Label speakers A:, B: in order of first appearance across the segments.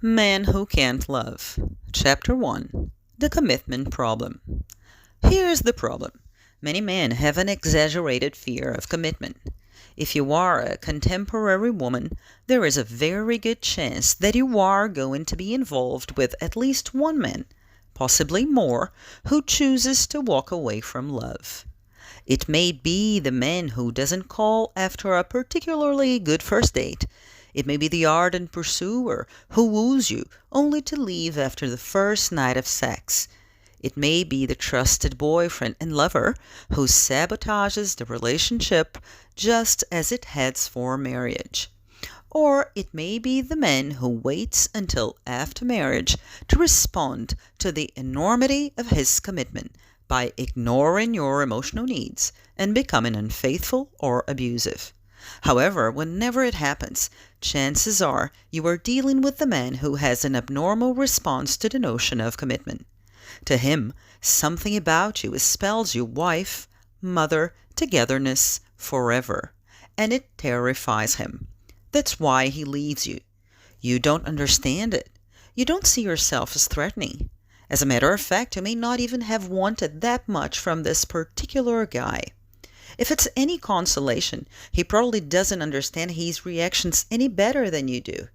A: Man Who Can't Love. Chapter 1. The Commitment Problem. Here's the problem. Many men have an exaggerated fear of commitment. If you are a contemporary woman, there is a very good chance that you are going to be involved with at least one man, possibly more, who chooses to walk away from love. It may be the man who doesn't call after a particularly good first date. It may be the ardent pursuer who woos you only to leave after the first night of sex. It may be the trusted boyfriend and lover who sabotages the relationship just as it heads for marriage. Or it may be the man who waits until after marriage to respond to the enormity of his commitment by ignoring your emotional needs and becoming unfaithful or abusive. However, whenever it happens, chances are you are dealing with the man who has an abnormal response to the notion of commitment. To him, something about you spells you wife, mother, togetherness, forever, and it terrifies him. That's why he leaves you. You don't understand it. You don't see yourself as threatening. As a matter of fact, you may not even have wanted that much from this particular guy. If it's any consolation, he probably doesn't understand his reactions any better than you do.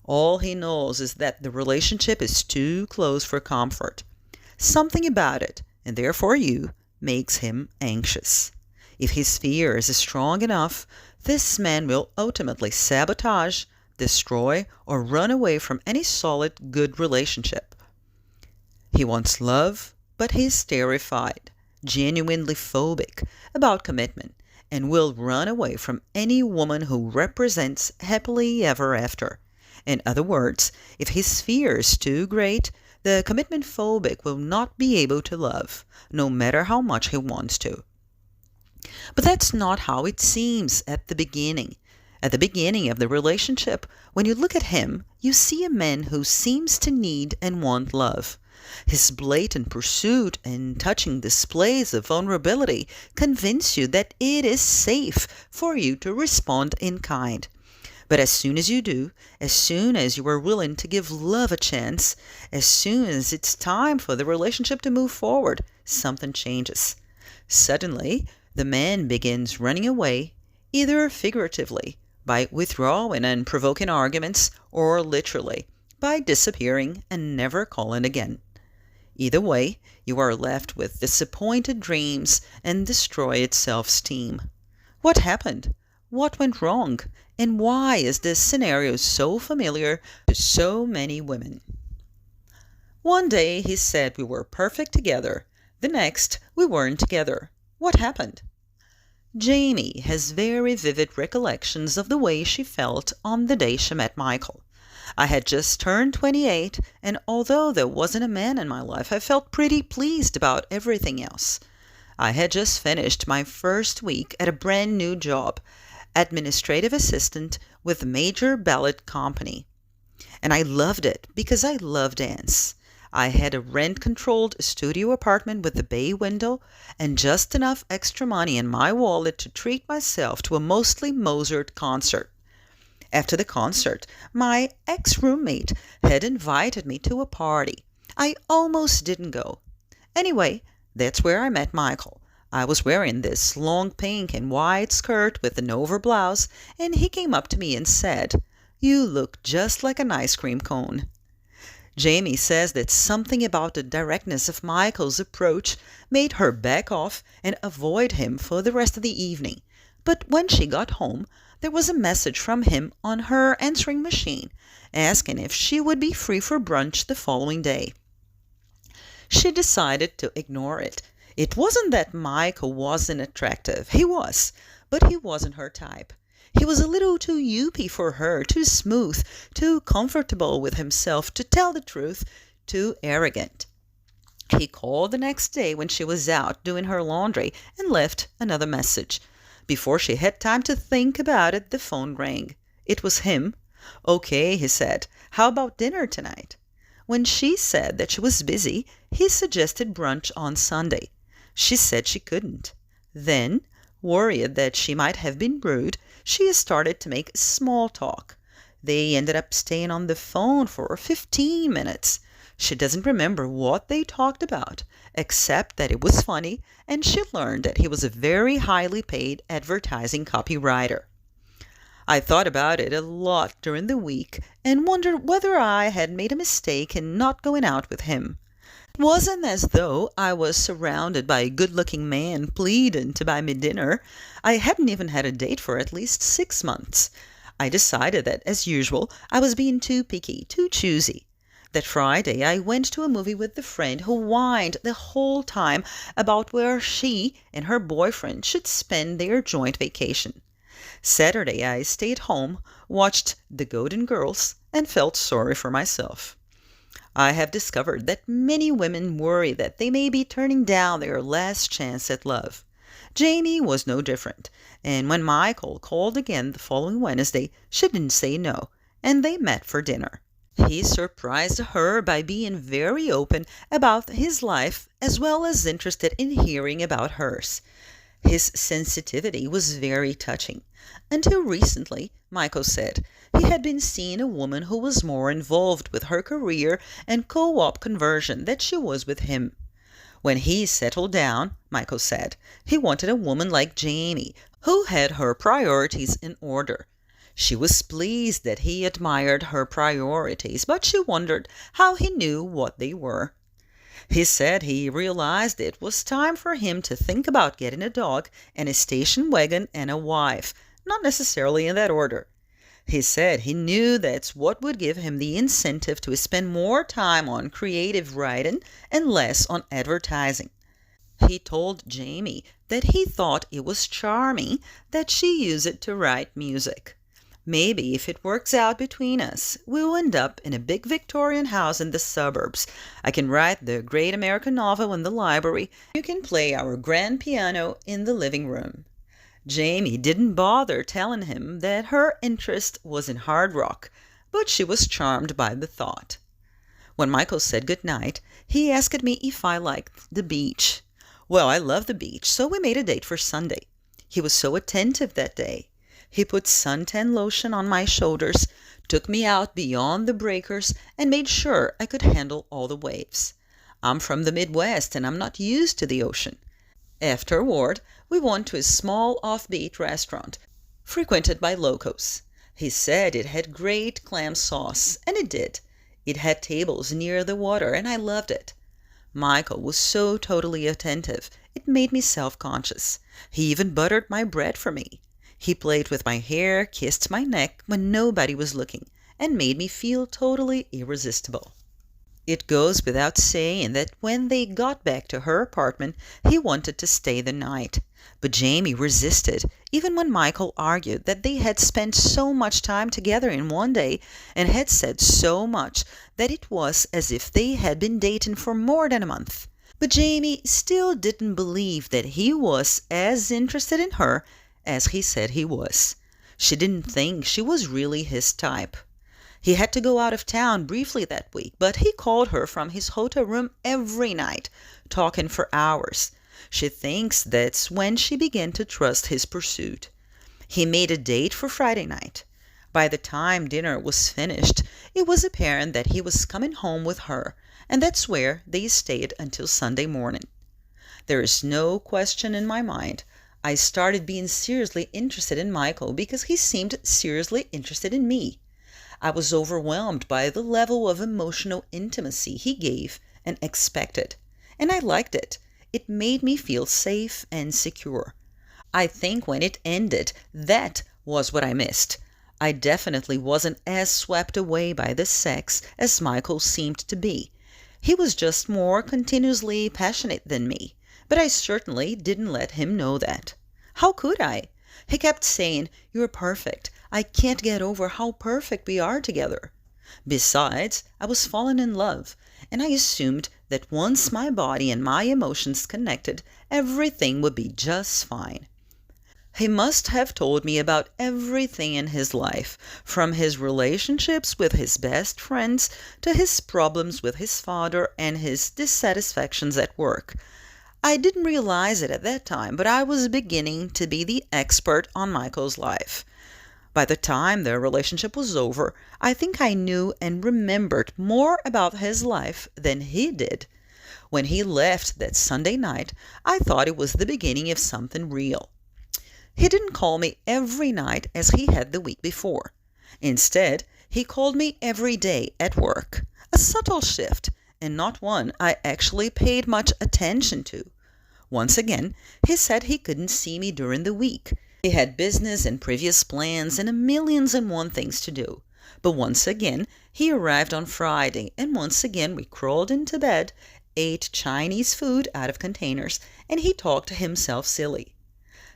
A: All he knows is that the relationship is too close for comfort. Something about it, and therefore you, makes him anxious. If his fear is strong enough, this man will ultimately sabotage, destroy, or run away from any solid, good relationship. He wants love, but he's terrified, genuinely phobic about commitment, and will run away from any woman who represents happily ever after. In other words, if his fear is too great, the commitment phobic will not be able to love, no matter how much he wants to. But that's not how it seems at the beginning. At the beginning of the relationship, when you look at him, you see a man who seems to need and want love. His blatant pursuit and touching displays of vulnerability convince you that it is safe for you to respond in kind. But as soon as you do, as soon as you are willing to give love a chance, as soon as it's time for the relationship to move forward, something changes. Suddenly, the man begins running away, either figuratively, by withdrawing and provoking arguments, or literally, by disappearing and never calling again. Either way, you are left with disappointed dreams and destroyed self-esteem. What happened? What went wrong? And why is this scenario so familiar to so many women? One day he said we were perfect together. The next, we weren't together. What happened? Jamie has very vivid recollections of the way she felt on the day she met Michael. I had just turned 28, and although there wasn't a man in my life, I felt pretty pleased about everything else. I had just finished my first week at a brand new job, administrative assistant with a major ballet company. And I loved it because I love dance. I had a rent-controlled studio apartment with a bay window and just enough extra money in my wallet to treat myself to a mostly Mozart concert. After the concert, my ex-roommate had invited me to a party. I almost didn't go. Anyway, that's where I met Michael. I was wearing this long pink and white skirt with an over blouse, and he came up to me and said, "You look just like an ice cream cone." Jamie says that something about the directness of Michael's approach made her back off and avoid him for the rest of the evening. But when she got home, there was a message from him on her answering machine, asking if she would be free for brunch the following day. She decided to ignore it. It wasn't that Michael wasn't attractive. He was, but he wasn't her type. He was a little too youpy for her, too smooth, too comfortable with himself, to tell the truth, too arrogant. He called the next day when she was out doing her laundry and left another message. Before she had time to think about it, the phone rang. It was him. "Okay," he said. "How about dinner tonight?" When she said that she was busy, he suggested brunch on Sunday. She said she couldn't. Then, worried that she might have been rude, she started to make small talk. They ended up staying on the phone for 15 minutes. She doesn't remember what they talked about, except that it was funny, and she learned that he was a very highly paid advertising copywriter. I thought about it a lot during the week and wondered whether I had made a mistake in not going out with him. It wasn't as though I was surrounded by a good-looking man pleading to buy me dinner. I hadn't even had a date for at least 6 months. I decided that, as usual, I was being too picky, too choosy. That Friday I went to a movie with the friend who whined the whole time about where she and her boyfriend should spend their joint vacation. Saturday I stayed home, watched The Golden Girls, and felt sorry for myself. I have discovered that many women worry that they may be turning down their last chance at love. Jamie was no different, and when Michael called again the following Wednesday, she didn't say no, and they met for dinner. He surprised her by being very open about his life as well as interested in hearing about hers. His sensitivity was very touching. Until recently, Michael said, he had been seeing a woman who was more involved with her career and co-op conversion than she was with him. When he settled down, Michael said, he wanted a woman like Jamie, who had her priorities in order. She was pleased that he admired her priorities, but she wondered how he knew what they were. He said he realized it was time for him to think about getting a dog and a station wagon and a wife, not necessarily in that order. He said he knew that's what would give him the incentive to spend more time on creative writing and less on advertising. He told Jamie that he thought it was charming that she used it to write music. Maybe if it works out between us, we'll end up in a big Victorian house in the suburbs. I can write the great American novel in the library. You can play our grand piano in the living room. Jamie didn't bother telling him that her interest was in hard rock, but she was charmed by the thought. When Michael said good night, he asked me if I liked the beach. Well, I love the beach, so we made a date for Sunday. He was so attentive that day. He put suntan lotion on my shoulders, took me out beyond the breakers, and made sure I could handle all the waves. I'm from the Midwest, and I'm not used to the ocean. Afterward, we went to a small offbeat restaurant, frequented by locals. He said it had great clam sauce, and it did. It had tables near the water, and I loved it. Michael was so totally attentive, it made me self-conscious. He even buttered my bread for me. He played with my hair, kissed my neck when nobody was looking, and made me feel totally irresistible. It goes without saying that when they got back to her apartment, he wanted to stay the night. But Jamie resisted, even when Michael argued that they had spent so much time together in one day and had said so much that it was as if they had been dating for more than a month. But Jamie still didn't believe that he was as interested in her as he said he was. She didn't think she was really his type. He had to go out of town briefly that week, but he called her from his hotel room every night, talking for hours. She thinks that's when she began to trust his pursuit. He made a date for Friday night. By the time dinner was finished, it was apparent that he was coming home with her, and that's where they stayed until Sunday morning. There is no question in my mind. I started being seriously interested in Michael because he seemed seriously interested in me. I was overwhelmed by the level of emotional intimacy he gave and expected, and I liked it. It made me feel safe and secure. I think when it ended, that was what I missed. I definitely wasn't as swept away by the sex as Michael seemed to be. He was just more continuously passionate than me, but I certainly didn't let him know that. How could I? He kept saying, "You're perfect. I can't get over how perfect we are together." Besides, I was falling in love, and I assumed that once my body and my emotions connected, everything would be just fine. He must have told me about everything in his life, from his relationships with his best friends to his problems with his father and his dissatisfactions at work. I didn't realize it at that time, but I was beginning to be the expert on Michael's life. By the time their relationship was over, I think I knew and remembered more about his life than he did. When he left that Sunday night, I thought it was the beginning of something real. He didn't call me every night as he had the week before. Instead, he called me every day at work, a subtle shift, and not one I actually paid much attention to. Once again, he said he couldn't see me during the week. He had business and previous plans and a millions and one things to do. But once again, he arrived on Friday, and once again we crawled into bed, ate Chinese food out of containers, and he talked to himself silly.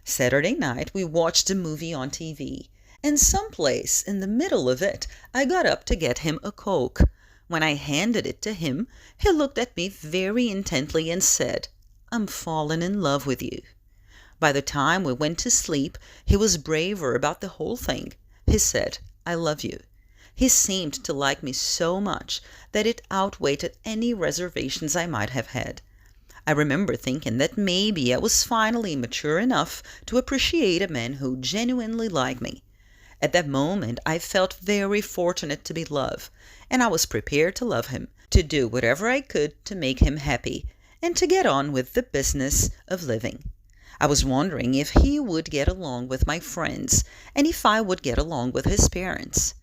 A: Saturday night, we watched a movie on TV, and someplace in the middle of it, I got up to get him a Coke. When I handed it to him, he looked at me very intently and said, "I'm falling in love with you." By the time we went to sleep, he was braver about the whole thing. He said, "I love you." He seemed to like me so much that it outweighed any reservations I might have had. I remember thinking that maybe I was finally mature enough to appreciate a man who genuinely liked me. At that moment, I felt very fortunate to be loved, and I was prepared to love him, to do whatever I could to make him happy, and to get on with the business of living. I was wondering if he would get along with my friends, and if I would get along with his parents.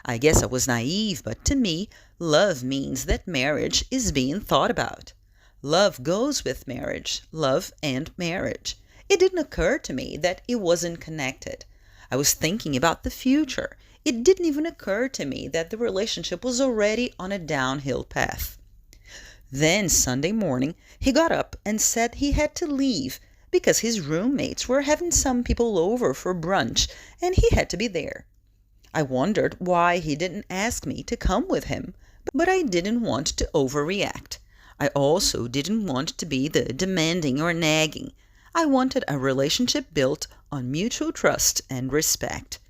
A: I guess I was naive, but to me, love means that marriage is being thought about. Love goes with marriage, love and marriage. It didn't occur to me that it wasn't connected. I was thinking about the future. It didn't even occur to me that the relationship was already on a downhill path. Then Sunday morning, he got up and said he had to leave because his roommates were having some people over for brunch and he had to be there. I wondered why he didn't ask me to come with him, but I didn't want to overreact. I also didn't want to be the demanding or nagging. I wanted a relationship built on mutual trust and respect.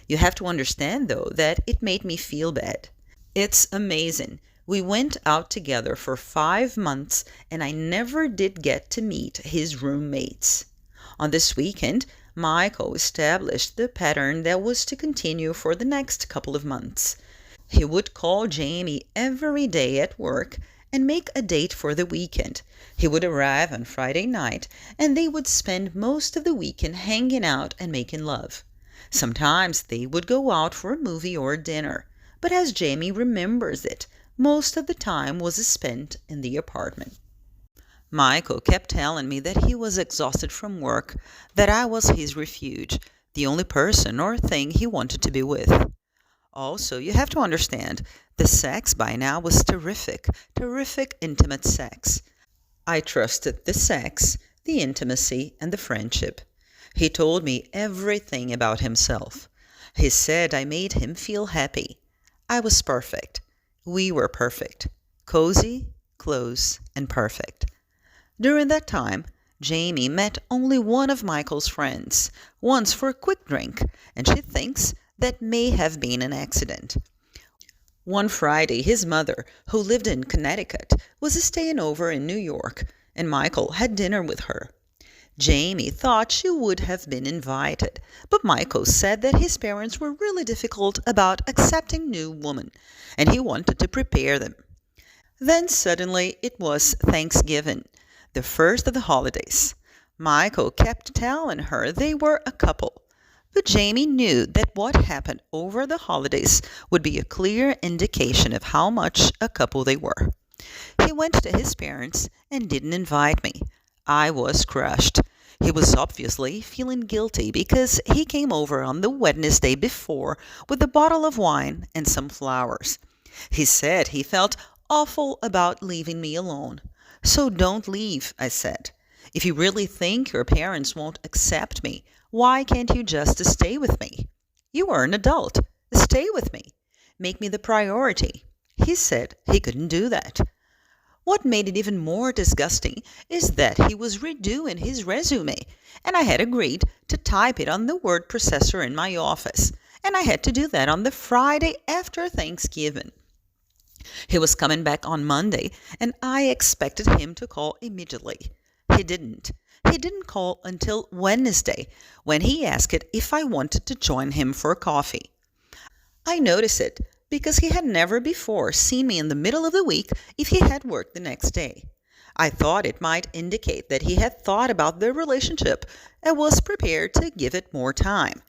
A: You have to understand, though, that it made me feel bad. It's amazing. We went out together for 5 months, and I never did get to meet his roommates. On this weekend, Michael established the pattern that was to continue for the next couple of months. He would call Jamie every day at work and make a date for the weekend. He would arrive on Friday night, and they would spend most of the weekend hanging out and making love. Sometimes they would go out for a movie or dinner, but as Jamie remembers it, most of the time was spent in the apartment. Michael kept telling me that he was exhausted from work, that I was his refuge, the only person or thing he wanted to be with. Also, you have to understand, the sex by now was terrific, terrific intimate sex. I trusted the sex, the intimacy, and the friendship. He told me everything about himself. He said I made him feel happy. I was perfect. We were perfect. Cozy, close, and perfect. During that time, Jamie met only one of Michael's friends, once for a quick drink, and she thinks that may have been an accident. One Friday, his mother, who lived in Connecticut, was staying over in New York, and Michael had dinner with her. Jamie thought she would have been invited, but Michael said that his parents were really difficult about accepting new women, and he wanted to prepare them. Then suddenly it was Thanksgiving, the first of the holidays. Michael kept telling her they were a couple, but Jamie knew that what happened over the holidays would be a clear indication of how much a couple they were. He went to his parents and didn't invite me. I was crushed. He was obviously feeling guilty because he came over on the Wednesday before with a bottle of wine and some flowers. He said he felt awful about leaving me alone. "So don't leave," I said. "If you really think your parents won't accept me, why can't you just stay with me? You are an adult. Stay with me. Make me the priority." He said he couldn't do that. What made it even more disgusting is that he was redoing his resume, and I had agreed to type it on the word processor in my office, and I had to do that on the Friday after Thanksgiving. He was coming back on Monday, and I expected him to call immediately. He didn't. He didn't call until Wednesday, when he asked if I wanted to join him for coffee. I noticed it because he had never before seen me in the middle of the week if he had work the next day. I thought it might indicate that he had thought about the relationship and was prepared to give it more time.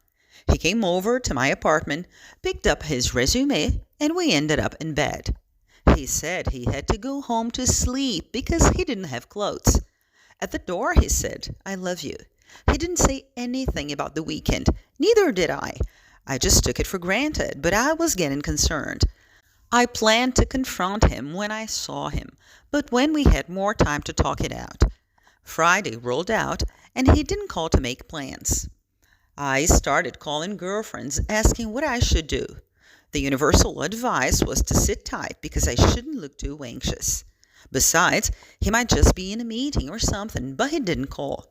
A: He came over to my apartment, picked up his resume, and we ended up in bed. He said he had to go home to sleep because he didn't have clothes. At the door he said, "I love you." He didn't say anything about the weekend, neither did I. I just took it for granted, but I was getting concerned. I planned to confront him when I saw him, but when we had more time to talk it out. Friday rolled out, and he didn't call to make plans. I started calling girlfriends asking what I should do. The universal advice was to sit tight because I shouldn't look too anxious. Besides, he might just be in a meeting or something, but he didn't call.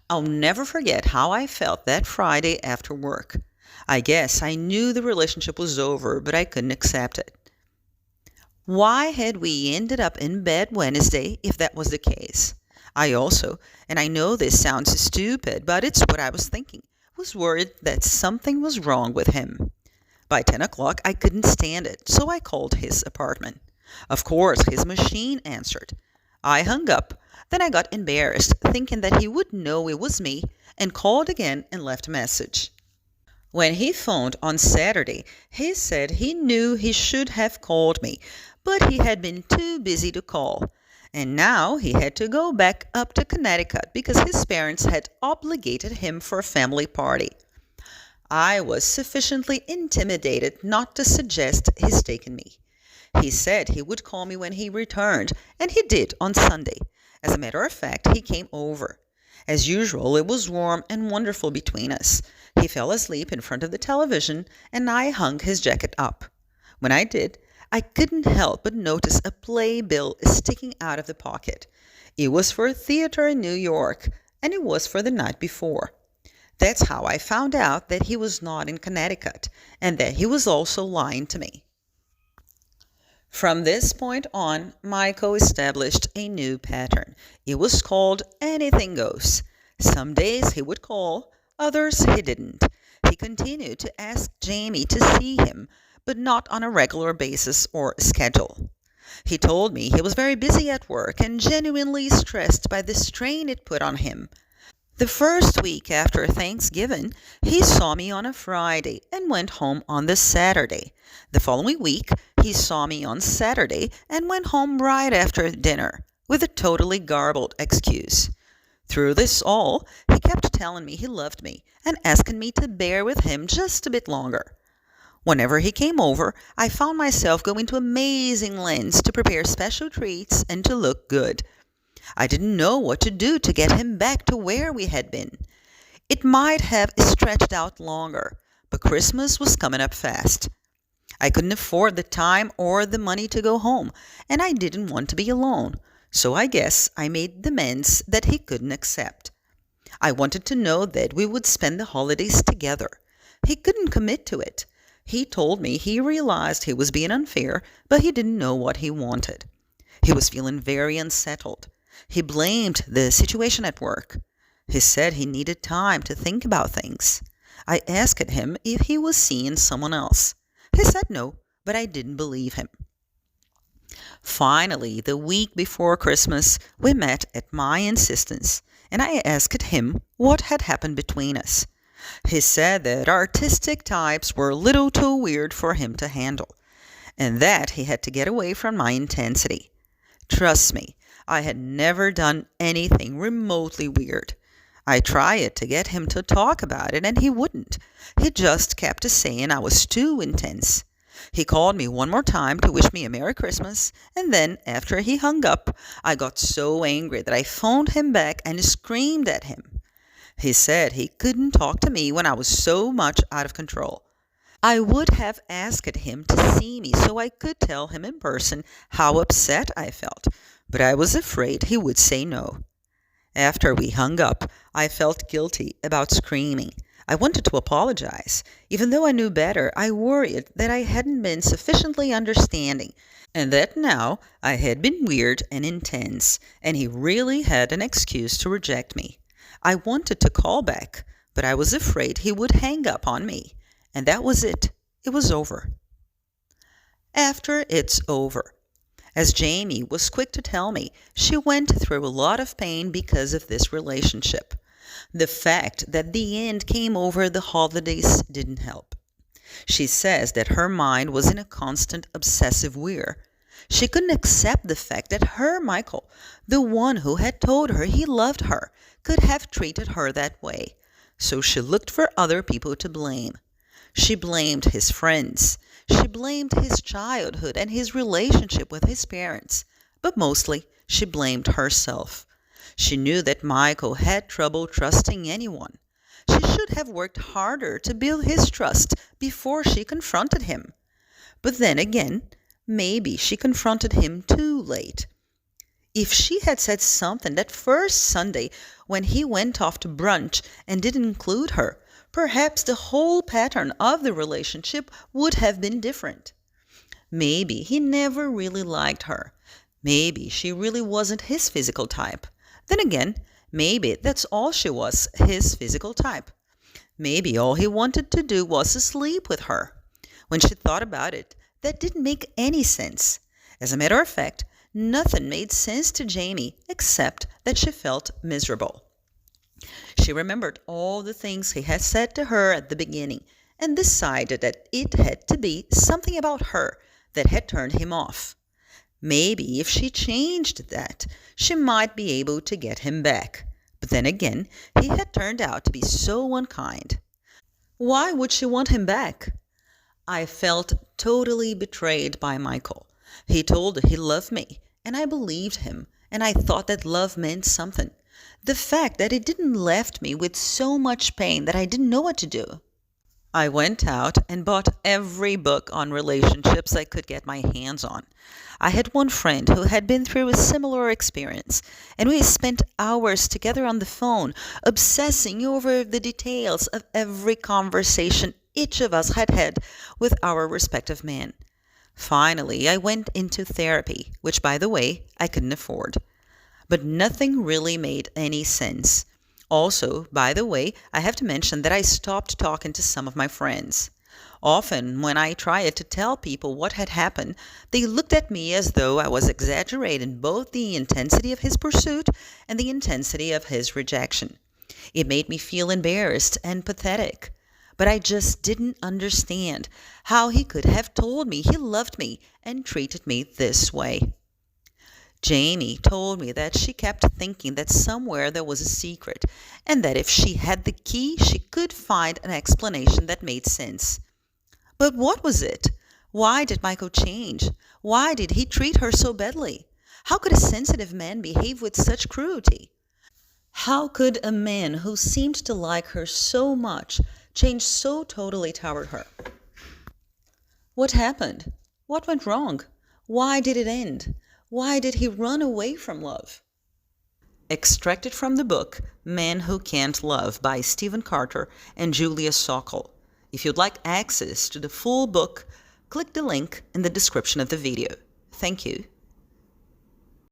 A: I'll never forget how I felt that Friday after work. I guess I knew the relationship was over, but I couldn't accept it. Why had we ended up in bed Wednesday if that was the case? I also, and I know this sounds stupid, but it's what I was thinking, was worried that something was wrong with him. By 10 o'clock, I couldn't stand it, so I called his apartment. Of course, his machine answered. I hung up, then I got embarrassed, thinking that he would know it was me, and called again and left a message. When he phoned on Saturday, he said he knew he should have called me, but he had been too busy to call. And now he had to go back up to Connecticut because his parents had obligated him for a family party. I was sufficiently intimidated not to suggest his taking me. He said he would call me when he returned, and he did on Sunday. As a matter of fact, he came over. As usual, it was warm and wonderful between us. He fell asleep in front of the television, and I hung his jacket up. When I did, I couldn't help but notice a playbill sticking out of the pocket. It was for a theater in New York, and it was for the night before. That's how I found out that he was not in Connecticut, and that he was also lying to me. From this point on, Michael established a new pattern. It was called anything goes. Some days he would call, others he didn't. He continued to ask Jamie to see him, but not on a regular basis or schedule. He told me he was very busy at work and genuinely stressed by the strain it put on him. The first week after Thanksgiving, he saw me on a Friday and went home on the Saturday. The following week, he saw me on Saturday and went home right after dinner, with a totally garbled excuse. Through this all, he kept telling me he loved me and asking me to bear with him just a bit longer. Whenever he came over, I found myself going to amazing lengths to prepare special treats and to look good. I didn't know what to do to get him back to where we had been. It might have stretched out longer, but Christmas was coming up fast. I couldn't afford the time or the money to go home, and I didn't want to be alone, so I guess I made demands that he couldn't accept. I wanted to know that we would spend the holidays together. He couldn't commit to it. He told me he realized he was being unfair, but he didn't know what he wanted. He was feeling very unsettled. He blamed the situation at work. He said he needed time to think about things. I asked him if he was seeing someone else. He said no, but I didn't believe him. Finally, the week before Christmas, we met at my insistence, and I asked him what had happened between us. He said that artistic types were a little too weird for him to handle, and that he had to get away from my intensity. Trust me, I had never done anything remotely weird. I tried to get him to talk about it, and he wouldn't. He just kept saying I was too intense. He called me one more time to wish me a Merry Christmas, and then, after he hung up, I got so angry that I phoned him back and screamed at him. He said he couldn't talk to me when I was so much out of control. I would have asked him to see me so I could tell him in person how upset I felt, but I was afraid he would say no. After we hung up, I felt guilty about screaming. I wanted to apologize. Even though I knew better, I worried that I hadn't been sufficiently understanding, and that now I had been weird and intense, and he really had an excuse to reject me. I wanted to call back, but I was afraid he would hang up on me. And that was it. It was over. After it's over. As Jamie was quick to tell me, she went through a lot of pain because of this relationship. The fact that the end came over the holidays didn't help. She says that her mind was in a constant obsessive whir. She couldn't accept the fact that her Michael, the one who had told her he loved her, could have treated her that way. So she looked for other people to blame. She blamed his friends. She blamed his childhood and his relationship with his parents. But mostly, she blamed herself. She knew that Michael had trouble trusting anyone. She should have worked harder to build his trust before she confronted him. But then again, maybe she confronted him too late. If she had said something that first Sunday when he went off to brunch and didn't include her, perhaps the whole pattern of the relationship would have been different. Maybe he never really liked her. Maybe she really wasn't his physical type. Then again, maybe that's all she was, his physical type. Maybe all he wanted to do was to sleep with her. When she thought about it, that didn't make any sense. As a matter of fact, nothing made sense to Jamie except that she felt miserable. She remembered all the things he had said to her at the beginning and decided that it had to be something about her that had turned him off. Maybe if she changed that, she might be able to get him back. But then again, he had turned out to be so unkind. Why would she want him back? I felt totally betrayed by Michael. He told her he loved me, and I believed him, and I thought that love meant something. The fact that it didn't left me with so much pain that I didn't know what to do. I went out and bought every book on relationships I could get my hands on. I had one friend who had been through a similar experience, and we spent hours together on the phone, obsessing over the details of every conversation each of us had had with our respective men. Finally, I went into therapy, which, by the way, I couldn't afford. But nothing really made any sense. Also, by the way, I have to mention that I stopped talking to some of my friends. Often, when I tried to tell people what had happened, they looked at me as though I was exaggerating both the intensity of his pursuit and the intensity of his rejection. It made me feel embarrassed and pathetic. But I just didn't understand how he could have told me he loved me and treated me this way. Jamie told me that she kept thinking that somewhere there was a secret, and that if she had the key, she could find an explanation that made sense. But what was it? Why did Michael change? Why did he treat her so badly? How could a sensitive man behave with such cruelty? How could a man who seemed to like her so much change so totally toward her? What happened? What went wrong? Why did it end? Why did he run away from love? Extracted from the book Men Who Can't Love by Stephen Carter and Julia Sokol. If you'd like access to the full book, click the link in the description of the video. Thank you.